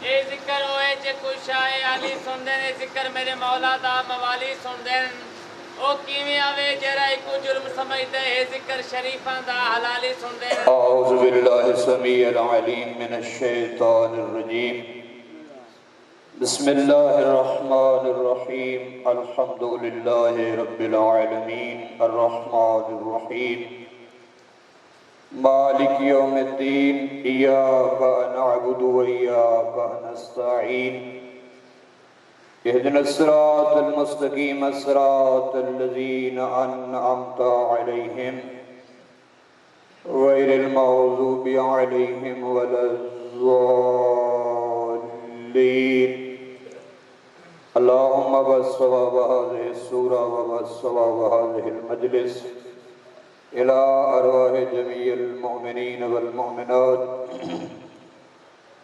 اے ذکر ہوئے چے کشائے علی سندن اے ذکر میرے مولا دا موالی سندن او کیویں آوے جرا کو جرم سمجھدے اے ذکر شریفاں دا حلالی سندن اعوذ باللہ السمیع العلیم من الشیطان الرجیم بسم اللہ الرحمن الرحیم الحمدللہ رب العالمین الرحمن الرحیم مالک یوم الدین ایاک نعبد و ایاک نستعین اهدنا الصراط المستقیم صراط الذین انعمت علیہم غیر المغضوب علیہم ولا الضالین اللہم بثواب هذه السورة وبثواب هذه المجلس إلى أرواح جميع المؤمنين والمؤمنات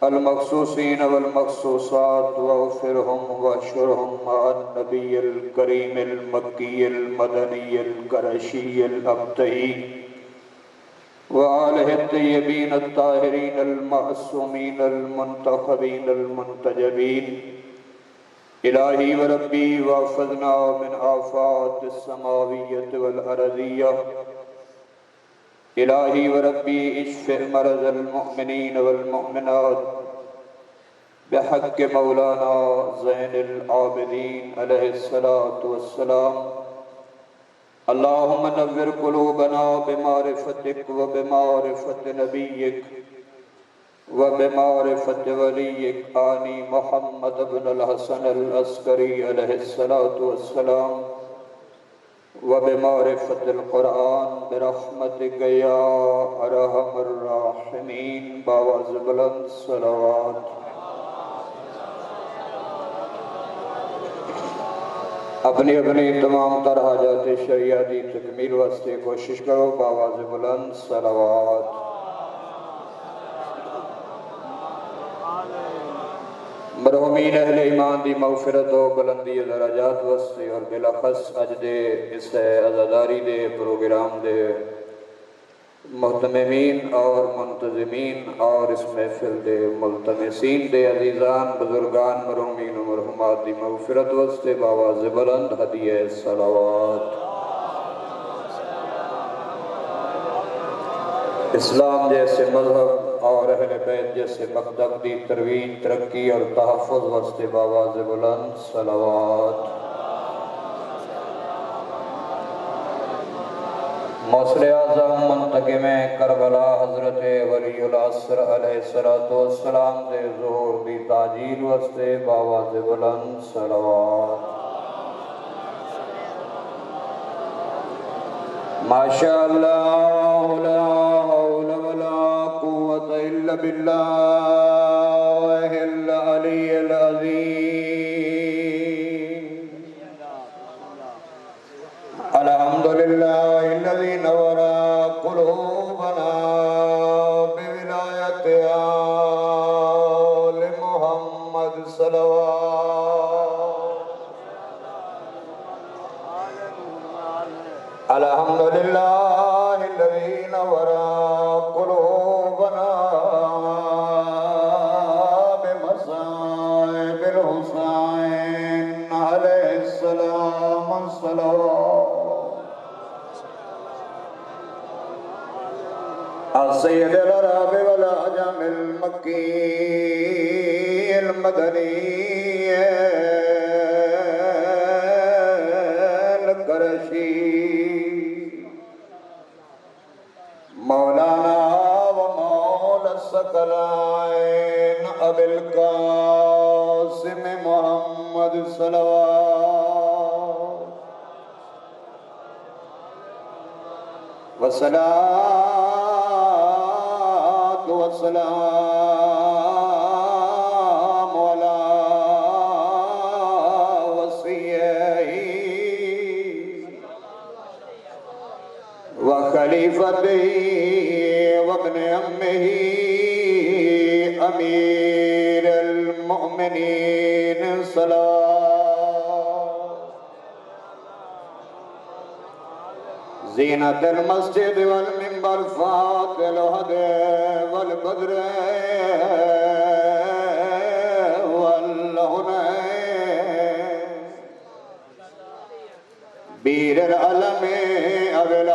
المخصوصين والمخصوصات واغفرهم واشرهم مع النبي الكريم المكي المدني القرشي الأبتهي وآله الطيبين الطاهرين المعصومين المنتخبين المنتجبين إلهي وربي واحفظنا من آفات السماوية والأرضية إلهي وربي اشف مرض المؤمنين والمؤمنات بحق مولانا زين العابدين عليه الصلاة والسلام اللهم نور قلوبنا بمعرفتك وبمعرفة نبيك وبمعرفة وليك آني محمد بن الحسن العسكري عليه الصلاة والسلام وبمعرفة القرآن برحمتك يا أرحم الراحمين باواز بلند صلوات اپنی تمام تر حاجات شریعتی تکمیل واسطے کوشش کرو باواز بلند صلوات مرحومین اہل ایمان دی مغفرت و بلندی درجات واسطے اور بلاخص اج دے اس عزاداری دے پروگرام دے محتممین اور منتظمین اور اس محفل دے ملتمسین دے عزیزان بزرگان مرحومین و مرحومات دی مغفرت واسطے باواز بلند ہدیہ صلوات اسلام جیسے مذہب اور اہل بیت جیسے مقدم دی ترویج ترقی اور تحفظ واسطے باواز بلند صلوات موصل اعظم منتقم کربلا حضرت ولی العصر علیہ السلام دے ظہور دی تاجیل واسطے باواز بلند صلوات ماشاءاللہ لا حول ولا قوة الا باللہ العلی العظیم الحمدللہ الذی نور قلوبنا بولایت آل محمد صلوات الحمدللہ الذی نور قلوبنا بمصائب الحسین علیہ السلام صلوات السید العرب والعجم المکی المدنی القرشی مولانا و مولا الثقلین ابی القاسم محمد صلوات والصلاة والسلام على وصيه وخليفته وابن أمه أمير المؤمنين صلوات زينة المسجد والمنبر فاضل الهدى والبدر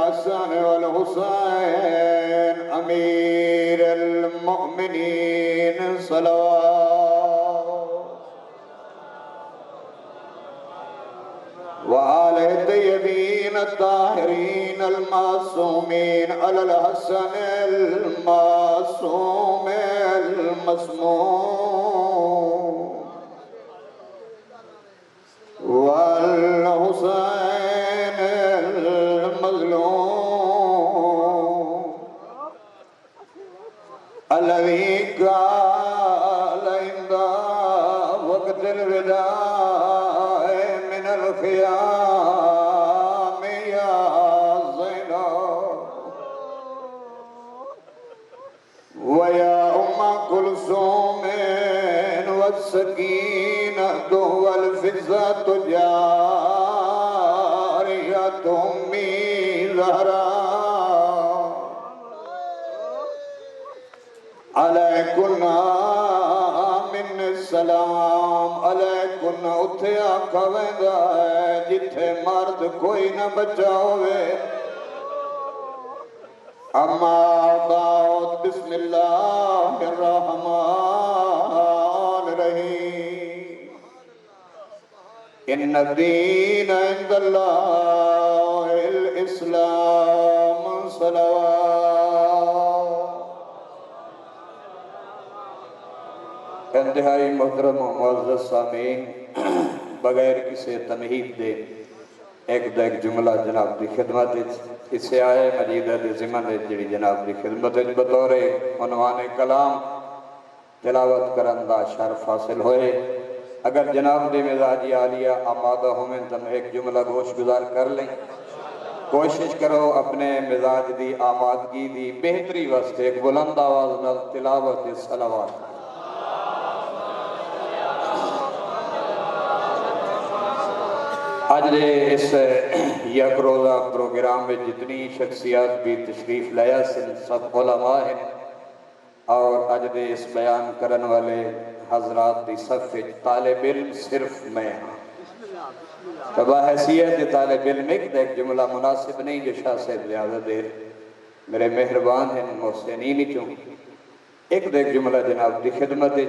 الحسن والحسين أمير المؤمنين صلوات وآل الطيبين الطاهرين المعصومين على الحسن المعصوم المسموم والحسين المظلوم الذي قال عند وقت الوداع من الخيام يا زينب ويا أم كلثوم والسكينة والفزة جارية أمي زهراء عليكن من السلام عليكن اتھیا کھویندا ہے جتھے مرد کوئی نہ بچا ہوئے اما بعد بسم اللہ الرحمن الرحیم ان الدین عند اللہ الاسلام صلوات انتہائی محترم و معزز سامعین بغیر کسی تمہید دے ایک جملہ جناب دی خدمت اسے آئے مجیدہ دی ضمن جڑی جناب دی خدمت بطور عنوان کلام تلاوت کرندہ شرف حاصل ہوئے اگر جناب دی مزاجی عالیہ آمادہ ہوئے تم ایک جملہ گوش گزار کر لیں کوشش کرو اپنے مزاج دی آمادگی دی بہتری واسطے ایک بلند آواز نال تلاوت صلوات آج اس یک روزہ پروگرام میں جتنی شخصیات بھی تشریف لیا سن سب علماء ہیں اور آج اس بیان کرن والے حضرات دی صف طالب علم صرف میں ہاں تبا حیثیت طالب علم ایک جملہ مناسب نہیں جو شاہ صاحب زیادہ دیر میرے مہربان ہیں محسنین چوں ایک جملہ جناب دی خدمت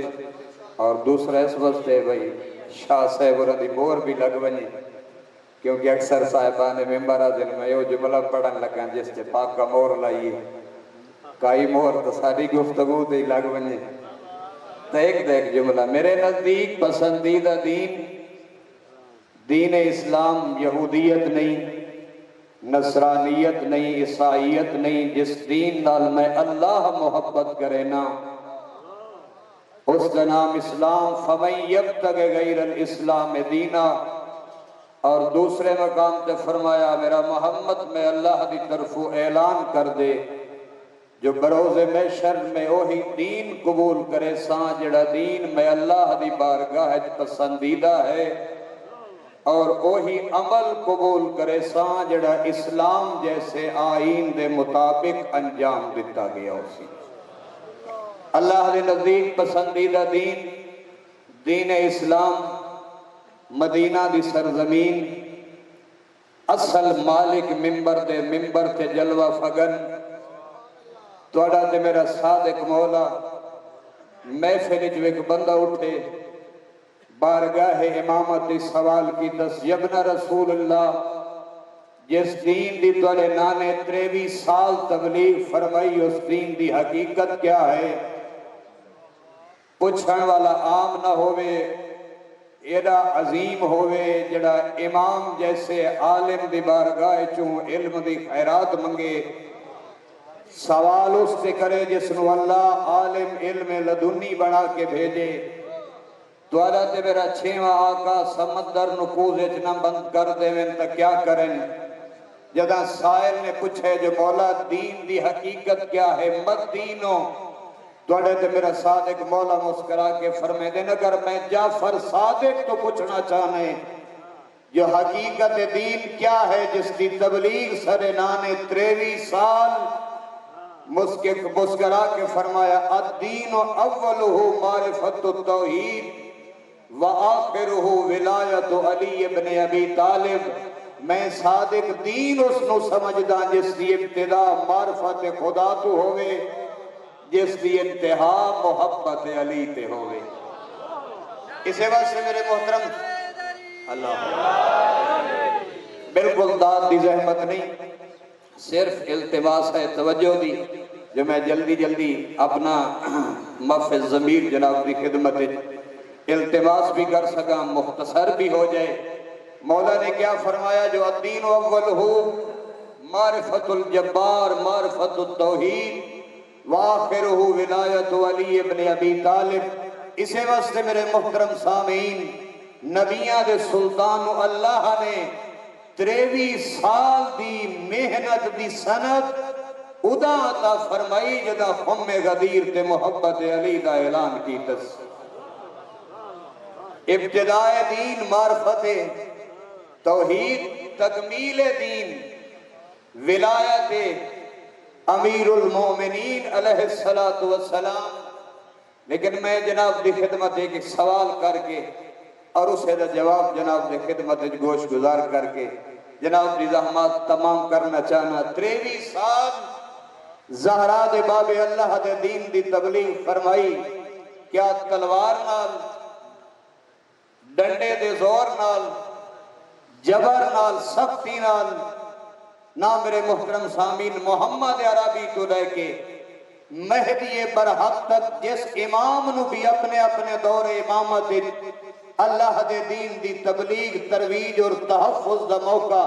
اور دوسرا اس وقت ہے بھئی شاہ صاحب دی مور بھی لگ بنی کیونکہ اکثر صاحبان ممبرہ دن میں یہ جملہ پڑھن لگا جس سے پاک کا مور لائیے کائی مور تو ساری گفتگو دے لگ بنی تو ایک جملہ میرے نزدیک پسندیدہ دین اسلام یہودیت نہیں نصرانیت نہیں عیسائیت نہیں جس دین نال میں اللہ محبت کرے نا اس کا نام اسلام فَمَنْ يَبْتَغِ غَيْرَ الْإِسْلَامِ دِينًا اور دوسرے مقام تے فرمایا میرا محمد میں اللہ دی طرفو اعلان کر دے جو بروز محشر میں وہی دین قبول کرے ساں جڑا دین میں اللہ دی بارگاہ پسندیدہ ہے اور وہی عمل قبول کرے ساں جڑا اسلام جیسے آئین دے مطابق انجام دیتا گیا اسی اللہ دے نزدیک پسندیدہ دین اسلام مدینہ دی سرزمین اصل مالک ممبر تے جلوہ فگن توڑا تے میرا صادق مولا محفل جو ایک بندہ اٹھے بارگاہ امامت سوال کی دس یبن رسول اللہ جس دین دی توڑے نانے 23 سال تبلیغ فرمائی اس دین دی حقیقت کیا ہے پوچھن والا عام نہ ہوئے ایڈا عظیم ہوئے جڑا امام جیسے عالم دی بارگاہ چوں علم دی خیرات منگے سوال اس سے کرے جس نو اللہ عالم علم لدنی بنا کے بھیجے تو تے میرا چھیواں آقا سمندر نکوز اتنا بند کر دے میں تا کیا کریں جدہ سائل نے پوچھے جو مولا دین دی حقیقت کیا ہے مت دینوں توڑے تے میرا صادق مولا مسکرا کے فرمے دیں اگر میں جعفر صادق تو پوچھنا چاہنے جو حقیقت دین کیا ہے جس دی تبلیغ سرنانے 23 سال مسکرا کے فرمایا الدین اولہ معرفت التوحید وآخرہ ولایت علی ابن ابی طالب میں صادق دین اس نو سمجھدا جس دی ابتدا معرفت خدا تو ہوئے، جس دی انتہا محبت علی تے ہوئے۔ اسے واسطے میرے محترم اللہ بالکل داد دی زحمت نہیں، صرف التماس ہے توجہ دی جو میں جلدی اپنا محفظ ضمیر جناب دی خدمت التماس بھی کر سکا، مختصر بھی ہو جائے۔ مولا نے کیا فرمایا؟ جو الدین اول ہو معرفت الجبار معرفت التوحید وآخر ہو ولایت علی ابن ابی طالب۔ اسے واسطے میرے محترم سامعین، نبیاں دے سلطان اللہ نے 23 سال دی محنت دی سند ادا عطا فرمائی جدا خم غدیر تے محبت علی دا اعلان کیتس۔ ابتدائے دین معرفت توحید، تکمیل دین ولایت امیر المومنین علیہ السلام۔ لیکن میں جناب دی خدمت ایک سوال کر کے اور اسے دا جواب جناب دی خدمت گوش گزار کر کے جناب دی زحمات تمام کرنا چاہنا۔ 23 سال زہرا دے باب اللہ دے دین دی تبلیغ فرمائی، کیا تلوار نال، ڈنڈے دے زور نال، جبر نال، سختی نال نہ میرے محترم سامین محمد عربی تو لے کے مہدی برحق تک جس امام نو بھی اپنے اپنے دور امامت اللہ دے دین دی تبلیغ ترویج اور تحفظ دا موقع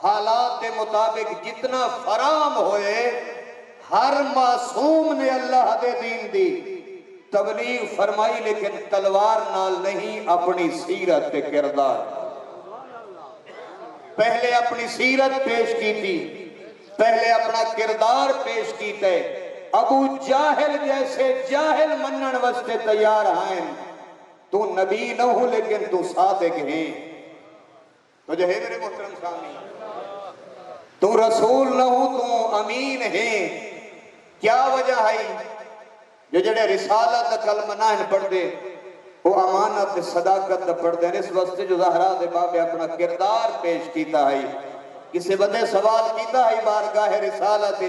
حالات دے مطابق جتنا فراہم ہوئے، ہر معصوم نے اللہ دے دین دی تبلیغ فرمائی، لیکن تلوار نال نہیں، اپنی سیرت تے کردار۔ پہلے اپنی سیرت پیش کی تھی، پہلے اپنا کردار پیش کی تے۔ ابو جاہل جیسے جاہل منن واسطے تیار ہیں، تو نبی نہ ہو لیکن تو صادق ہیں۔ تو جو ہے میرے محترم سامنے، تو رسول نہ ہو تو امین ہیں۔ کیا وجہ ہے جو جڑے رسالت دا کلمہ نہ پڑھ دے وہ امانت صداقت دا پڑھ دے؟ اس واسطے جو زہرا دے باب اپنا کردار پیش کیتا ہے۔ کسی بندے سوال کیتا ہے بارگاہ رسالت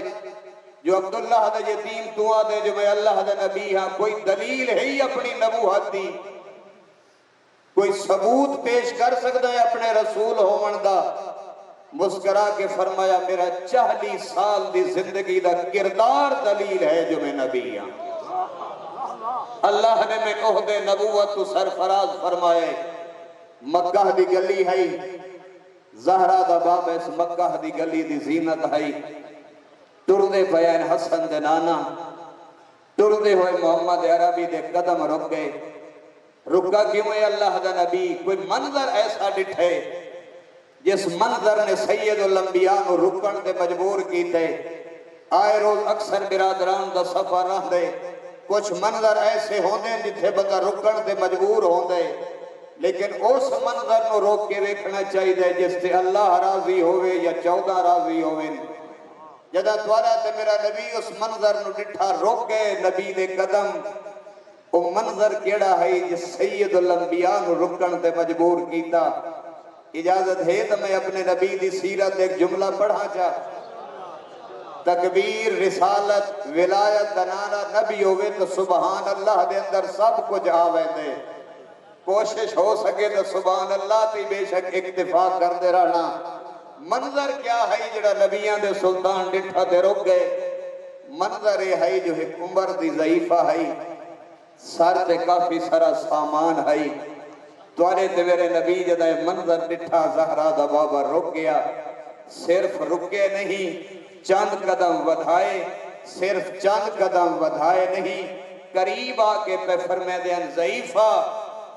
جو عبداللہ دا یتیم تو آدھے جو میں اللہ دا نبی ہاں، کوئی دلیل ہے ہی اپنی نبوت دی؟ کوئی ثبوت پیش کر سکتا ہے اپنے رسول ہومن دا؟ مسکرا کے فرمایا میرا 40 سال دی زندگی دا کردار دلیل ہے جو میں نبی ہاں۔ اللہ نے میں عہد نبوت تو سرفراز فرمائے۔ مکہ دی گلی ہے، زہرا دا باب اس مکہ دی گلی دی زینت ہے۔ ٹردے بیان حسن دے نانا، ٹردے ہوئے محمد عربی دے قدم رک گئے۔ رکا کیوں ہے اللہ دا نبی؟ کوئی منظر ایسا ڈٹھے جس منظر نے سید الانبیاء نو رکن دے مجبور کیتے۔ آئے روز اکثر برادران دا سفر رہ دے، کچھ منظر ایسے ہوندے جتھے بندہ رکن دے مجبور ہوندے، لیکن اس منظر نو روک کے ویکھنا چاہیے جس تے اللہ راضی ہوئے یا 14 راضی ہوئے۔ جدہ دوارا تے میرا نبی اس منظر نو ڈٹھا روک گئے نبی دے قدم۔ وہ منظر کیڑا ہے جس سید الانبیاء نو رکن تے مجبور کیتا؟ اجازت ہے تو میں اپنے نبی دی سیرت ایک جملہ پڑھا چاہ۔ تکبیر، رسالت، ولایت دنانا نبی ہوئے تو سبحان اللہ دے اندر سب کچھ آوے دے۔ کوشش ہو سکے تو سبحان اللہ تی بے شک اکتفا کر دے رہنا۔ منظر کیا ہے جڑا نبیان دے سلطان ڈٹھا دے رک گئے؟ منظر ہے جو ایک عمر دی ضعیفہ ہے، سر تے کافی سارا سامان ہے۔ توارے تے میرے نبی جدہ منظر ڈٹھا زہرا دا بابا رک گیا۔ صرف رکے نہیں، چند قدم ودھائے، صرف چند قدم ودھائے نہیں، قریب آکے پہ فرمے دین ضعیفہ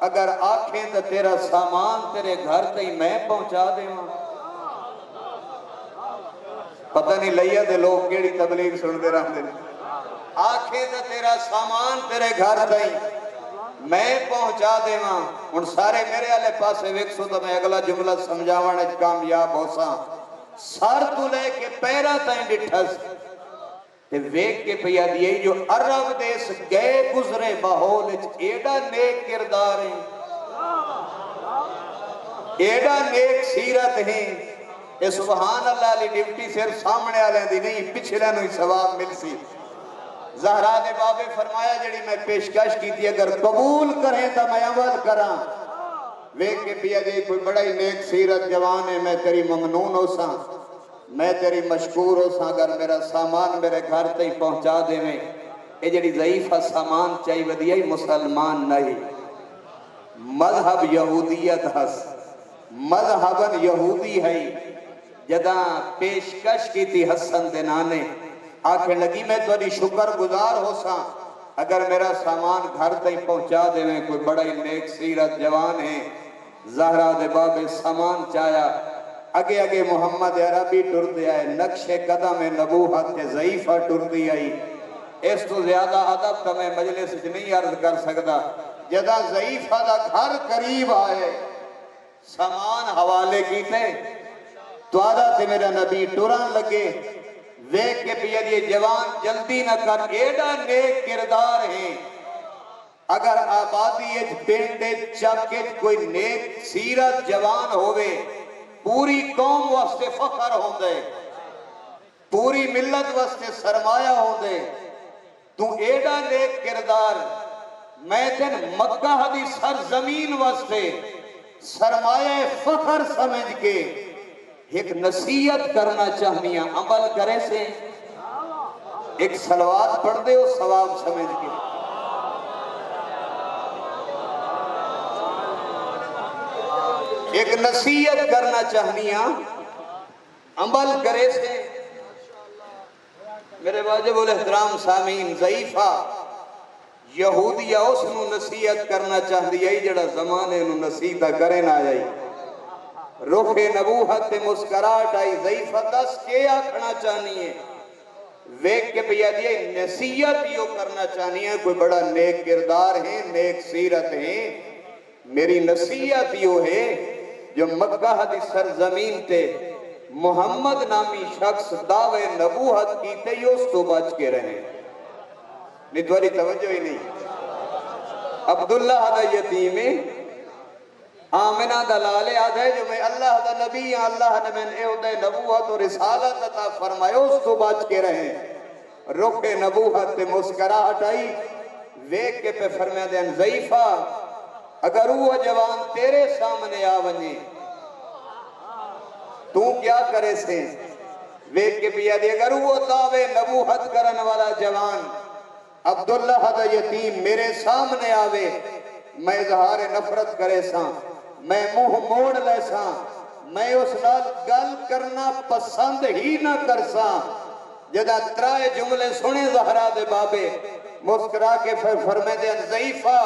اگر آنکھیں تو تیرا سامان تیرے گھر تھی میں پہنچا دے ماں۔ پتہ نہیں لئیہ دے لوگ کیڑی تبلیغ سن دے رہا دے، آنکھیں تو تیرا سامان تیرے گھر تھی میں پہنچا دے ماں۔ ان سارے میرے آلے پاسے ویکسو تو میں اگلا جملہ سمجھاوانے کامیاب ہو ساں۔ سار تو لے کے پیرا تائیں ڈٹھس تے ویک کے پیا دیئے جو عرب دیس گئے گزرے ماحول ایڈا نیک کردار ہیں، ایڈا نیک سیرت ہیں، یہ سبحان اللہ علی ڈیوٹی صرف سامنے والے دی نہیں پچھلے نو ہی ثواب مل سی زہرا دے بابے فرمایا جڑی میں پیشکش کی تھی اگر قبول کریں تو میں عمل کراں ویک کے پیا جی کوئی بڑا ہی نیک سیرت جوان ہے میں تیری ممنون ہو ساں میں تیری مشکور ہو ساں اگر میرا سامان میرے گھر تے پہنچا دے میں یہ جڑی ضعیفہ سامان چاہی ودیا ہی مسلمان نہیں مذہب یہودیت ہس مذہبن یہودی ہے جدہ پیشکش کی تھی حسن دے نانے آنکھیں لگی میں تیری شکر گزار ہو ساں اگر میرا سامان گھر تک پہنچا دے میں کوئی بڑا ہی نیک سیرت جوان ہے زہرا دے بابے سامان چایا اگے اگے محمد عربی ٹر دیا ہے نقش قدم نبوت کے ضعیفہ ٹر دی آئی اس تو زیادہ ادب تو میں مجلس سے نہیں عرض کر سکتا جدہ ضعیفہ دا گھر قریب آئے سامان حوالے کی تھے تو آدھا تھے میرا نبی ٹران لگے ویک کے پیا یہ جوان جلدی نہ کر ایڈا نیک کردار ہیں اگر آبادی پنڈے چاکے کوئی نیک سیرت جوان ہوئے پوری قوم واسطے فخر ہوں دے پوری ملت واسطے سرمایہ ہوں دے تو ایڈا نیک کردار میں تین مکہ دی سرزمین واسطے سرمایہ فخر سمجھ کے ایک نصیحت کرنا چاہنی ہے عمل کرے سے ایک صلوات پڑھ دے ہو ثواب سمجھ کے ایک نصیحت کرنا چاہنی ہے عمل کرے سے میرے واجب الاحترام سامین ضعیفہ یہودیہ اس نو نصیحت کرنا چاہنی ہے جڑا زمانے نو نصیحت کرے نہ جائی رخ نبوت مسکراہٹ آئی ضعیفہ دس کے آکھنا چاہنی ہے ویک کے پیا دیئے نصیحت یوں کرنا چاہنی ہے کوئی بڑا نیک کردار ہے نیک سیرت ہے میری نصیحت یوں ہے جو مکہ دی سرزمین تے محمد نامی شخص دعوے نبوت کی تے اس تو بچ کے رہے ندواری توجہ ہی نہیں عبداللہ دا یتیم آمنہ دلالے آدھے جو میں اللہ دا نبی ہیں اللہ نے میں نے اے نبوت اور رسالت عطا فرمائے اس تو بچ کے رہے رخ نبوت تے مسکراہٹ آئی ویک کے پہ فرمائے دیں ضعیفہ اگر وہ جوان تیرے سامنے آونی تو کیا کرے سے ویک کے پیا دی اگر وہ دعوے نبوت کرن والا جوان عبداللہ دا یتیم میرے سامنے آوے میں اظہار نفرت کرے ساں میں منہ موڑ لے ساں میں اس نال گل کرنا پسند ہی نہ کر ساں جدہ ترائے جملے سنے زہرا دے بابے مسکرا کے فرمے دے ضعیفہ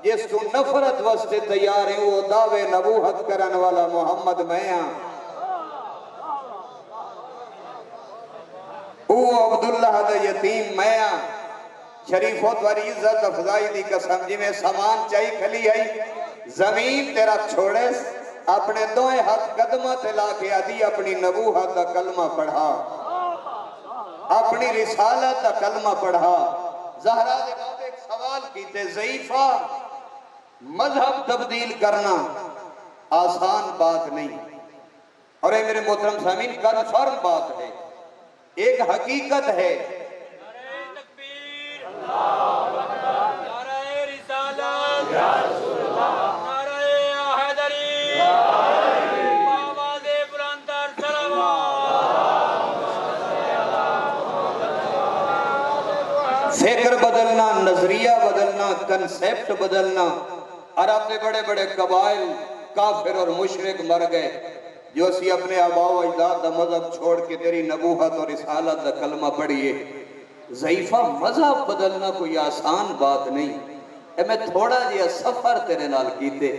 جس تو نفرت واسطے تیار ہیں وہ دعوے نبوت کرن والا محمد میں ہاں او عبداللہ دا یتیم میں ہاں شریفت واری عزت افضائی دی قسم جی میں سامان چاہی کھلی آئی زمین تیرا چھوڑے اپنے دوئے ہاتھ قدمہ تلا کے آدھی اپنی نبوت دا کلمہ پڑھا اپنی رسالت دا کلمہ پڑھا زہرا دے باب ایک سوال کیتے ضعیفہ مذہب تبدیل کرنا آسان بات نہیں اور اے میرے محترم سامین کنفرم بات ہے ایک حقیقت ہے فکر بدلنا نظریہ بدلنا کنسیپٹ بدلنا عرب کے بڑے بڑے قبائل کافر اور مشرک مر گئے جو اسی اپنے آباء و اجداد دا مذہب چھوڑ کے تیری نبوت اور رسالت دا کلمہ پڑھئے ضعیفہ مذہب بدلنا کوئی آسان بات نہیں اے میں تھوڑا جیا سفر تیرے نال کیتے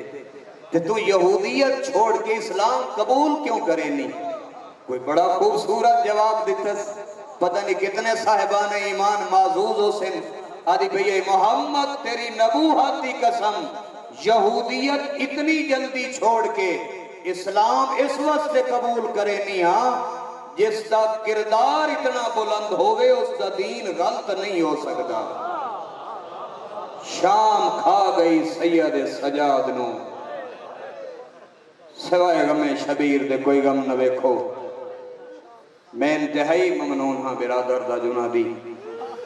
کہ تو یہودیت چھوڑ کے اسلام قبول کیوں کرے نہیں کوئی بڑا خوبصورت جواب دیتا پتہ نہیں کتنے صاحبان ایمان معزوز ہو سن آدھی بھئی محمد تیری نبوت دی قسم یہودیت اتنی جلدی چھوڑ کے اسلام اس وقت قبول کرے نہیں ہاں جس کا کردار اتنا بلند ہوئے اس کا دین غلط نہیں ہو سکتا شام کھا گئی سید سجاد نو سوائے غم شبیر دے کوئی غم نہ ویکھو میں انتہائی ممنون ہاں برادر دا جنہ دی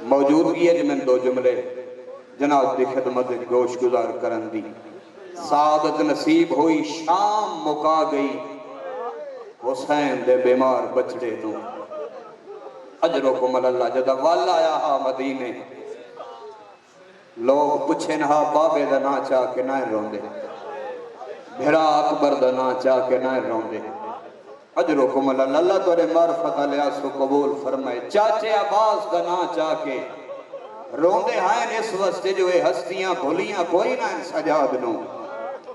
موجودگی ہے جو میں دو جملے جناب دی خدمت گوش گزار کرن دی سعادت نصیب ہوئی شام مکا گئی حسین دے بیمار بچڑے تو اجرکم اللہ جدہ والا آیا ہا مدینے لوگ پچھے نہا بابے دا نا چاہ کے نہ روندے بھرا اکبر دا نا چاہ کے نہ روندے اجرکم اللہ تورے معرفت علیہ سو قبول فرمائے چاچے عباس دا نا چاہ کے روندے ہائیں اس وستے جو اے ہستیاں بھولیاں کوئی نہ ان سجاد نو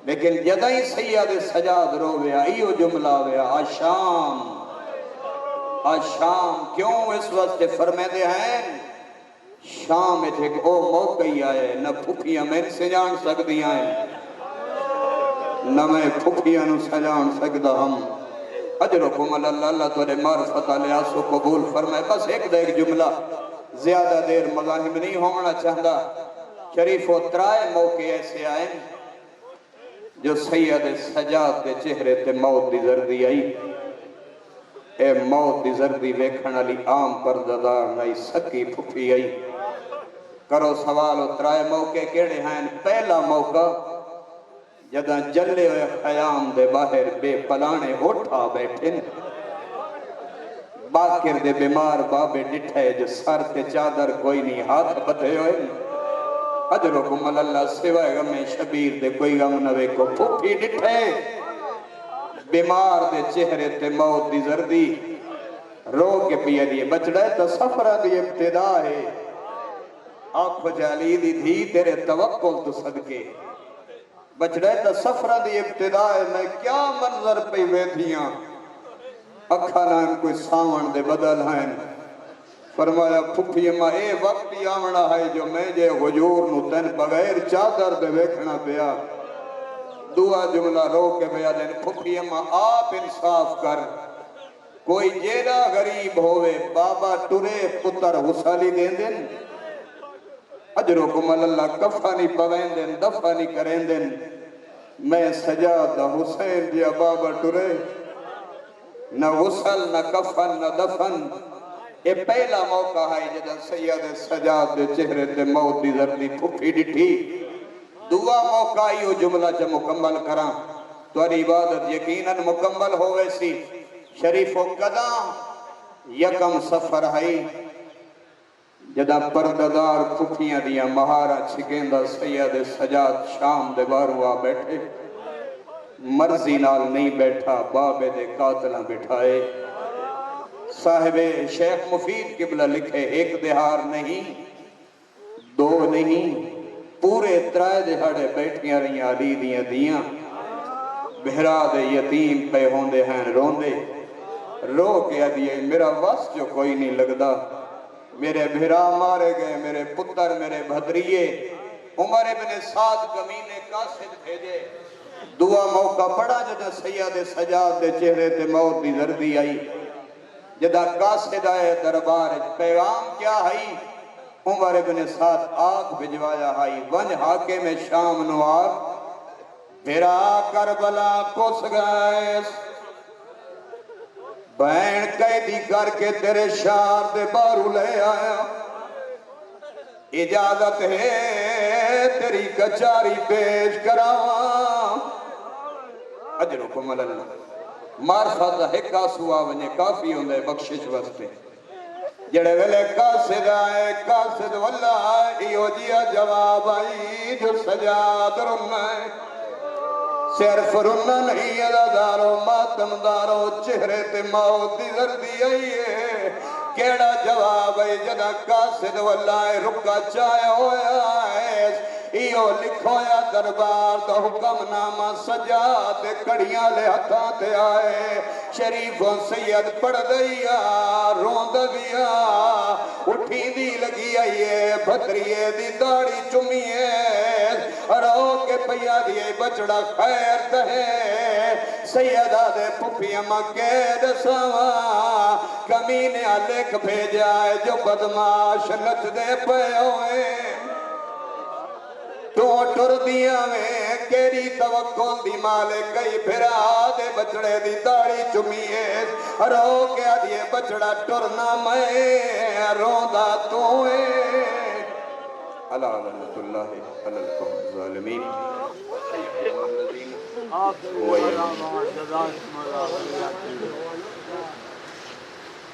لیکن جدہ ہی سید سجاد رو ویا ایو جملہ ویا آشام کیوں اس وقت فرمے دے ہیں شام تھے کہ او موقع ہی آئے نہ پھوپیاں میں سے جان سکتی آئیں نہ میں پھوپیاں نو سجان سکتا ہم اجرکم اللہ تورے معرفت علیہ سو قبول فرمائے بس ایک جملہ زیادہ دیر مزاحم نہیں ہونا چاہتا شریف و ترائے موقع ایسے آئیں جو سید سجاد دے چہرے تے موت دی زردی آئی اے موت دی زردی ویکھن علی عام پرددار نائی سکی پھپی آئی کرو سوال و ترائے موقع کیڑے ہیں پہلا موقع جدہ جلے ہوئے خیام دے باہر بے پلانے اٹھا بیٹھن باکر دے بیمار بابے ڈٹھے جو سر تے چادر کوئی نہیں ہاتھ بدھے ہوئے اجرکم اللہ سوائے غم شبیر دے کوئی غم نوے کو پھوپی ڈٹھے بیمار دے چہرے تے موت دی زردی رو کے پیا دیئے بچڑے تو سفرہ دی ابتدا ہے آنکھو جالی دی دھی تیرے توقل تو صدقے بچڑے تو سفرہ دی ابتدا ہے میں کیا منظر پہ ویدھیاں اکھا نام کوئی ساون دے بدل ہیں فرمایا پھپی اماں اے وقت ہی آمنا ہے جو میں جے حجور نو تن بغیر چادر دے ویکھنا پیا دعا جملہ رو کے بیا دین پھپی اماں آپ انصاف کر کوئی جیڑا غریب ہوئے بابا ٹرے پتر حسالی دین دین اجرکم اللہ کفانی پوین دین دفانی کرین دین میں سجادہ حسین دیا بابا ٹرے نہ غسل نہ کفن نہ دفن یہ پہلا موقع ہے جدہ سید سجاد دے چہرے تے موت دی زردی پھپی ڈٹھی دعا موقع ہی ہو جملہ جا مکمل کرا تو عبادت یقیناً مکمل ہوئے سی شریف و قدام یکم سفر ہے جدہ پرددار پھپیاں دیا مہارا چھکیندہ سید سجاد شام دے باروا بیٹھے مرضی نال نہیں بیٹھا بابے دے قاتلہ بٹھائے صاحب شیخ مفید قبلہ لکھے ایک دہار نہیں دو نہیں پورے ترائے دہاڑے بیٹھیاں رہیاں علی دیاں دیاں بہرا دے یتیم پہ ہوندے ہیں روندے رو کے دیئے میرا وس جو کوئی نہیں لگدا میرے بہرا مارے گئے میرے پتر میرے بھدریے عمر ابن سعد کمینے قاصد بھیجے دعا موقع پڑا جدہ سید سجاد دے چہرے تے موت دی زردی آئی جدہ قاصد آئے دربار پیغام کیا ہے عمر ابن سعد آگ بجوایا ہے ون حاکم شام نوار بھرا کربلا کس گئے بین قیدی کر کے تیرے شہر دے بارو لے آیا اجازت ہے تیری کچاری پیش کراواں اجرکم اللہ معرفت حکا سوا ونجے کافی ہوندے بخشش وستے جڑے ویلے قاصد آئے قاصد واللہ ایو جیا جواب آئی جو سجاد رنائے صرف رنہ نہیں ادادارو ماتم دارو چہرے تے موت دی زردی آئی ہے کیڑا جواب ہے جدہ قاصد واللہ رکا چاہے ہویا ہے ایو لکھو یا دربار دا حکم نامہ سجاد کڑیاں لے ہتھاں تے آئے شریف و سید پڑھ دیا روند دیا اٹھی دی لگی آئیے بھدریے دی داڑی چمیے رو کے پیا دیئے بچڑا خیر تہے سیدہ دے پھپی اما قید سوا کمینے لکھ بھیجائے جو بدماش نچ دے پہ ہوئے تو ٹر دیا میں کیری توکل دی مالے کئی پھرا دے بچڑے دی داڑی چمیے رو کے آدھیے بچڑا ٹرنا میں روندا توئے اللہ لعنت اللہ علی القوم الظالمین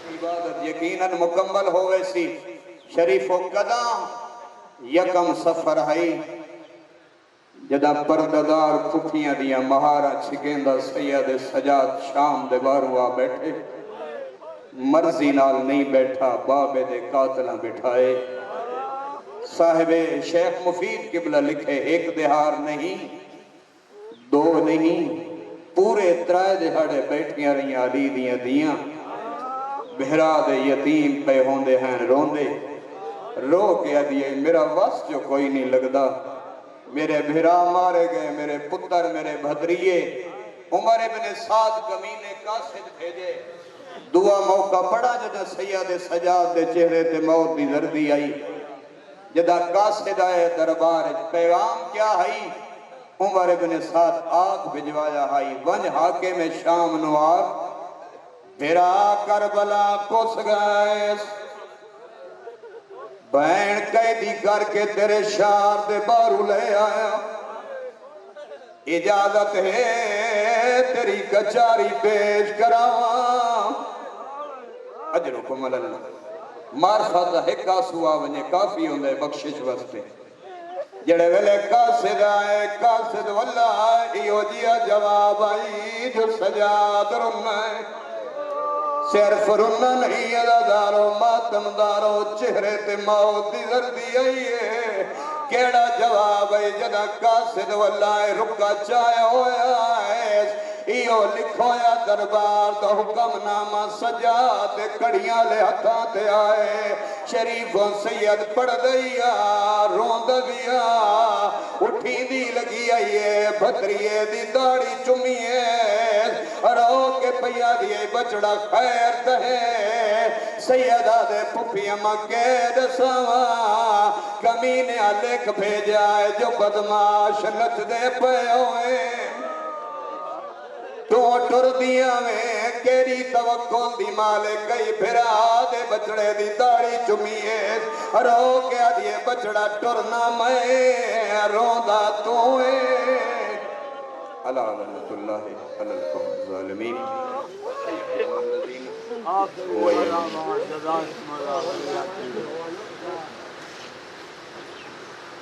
عبادت یقیناً مکمل ہوئے سی شریف و قدام یکم سفر ہے جدا پرددار کھپیاں دیا مہارا چھگیندہ سید سجاد شام دے باروا بیٹھے مرضی نال نہیں بیٹھا بابے دے قاتلہ بٹھائے صاحب شیخ مفید قبلہ لکھے ایک دہار نہیں دو نہیں پورے ترائے دہاڑے بیٹھیاں رہیاں علی دیاں دیاں بہرا دے یتیم پہ ہوندے ہیں روندے رو کے آدھیے میرا وس جو کوئی نہیں لگدا میرے بھرا مارے گئے میرے پتر میرے بھدریے عمر ابن سعد کمینے قاصد بھیجے دعا موقع پڑا جدا سید سجاد دے چہرے تے موت دی زردی آئی جدا قاصد آئے دربار پیغام کیا ہے عمر ابن سعد آگ بھجوایا ہے ونج حاکم شام نوار بھرا کربلا کس گئے بین قیدی کر کے تیرے شار دے بارو لے آیا اجازت ہے تیری کچاری پیش کراواں اجرکم اللہ معرفت حکا سوا ونجے کافی ہوندے بخشش وستے جڑے ویلے قاصد آئے قاصد واللہ ایو جیا جواب آئی جو سجاد رنائے صرف رنہ نہیں ادادارو ماتم دارو چہرے تے موت دی زردی آئی ہے کیڑا جواب ہے جدا قاصد واللہ رکا چاہے ہویا ہے ایو لکھو یا دربار دا حکم نامہ سجاد کڑیاں لے ہتھاں تے آئے شریف و سید پڑھ دیا روند دیا اٹھی دی لگی آئیے بھدریے دی داڑی چمیے رو کے پیا دیے بچڑا خیر تہے سیدہ دے پپی اما قید سوا کمینے لکھ بھیجائے جو بدماش نچ دے پہ ہوئے تو ٹر دیا میں کیری توکل دی مالے کئی پھرا دے بچڑے دی داڑی چمیے رو کے آدھیے بچڑا ٹرنا میں روندا توئے اللہ لعنت اللہ علی القوم الظالمین وَيَا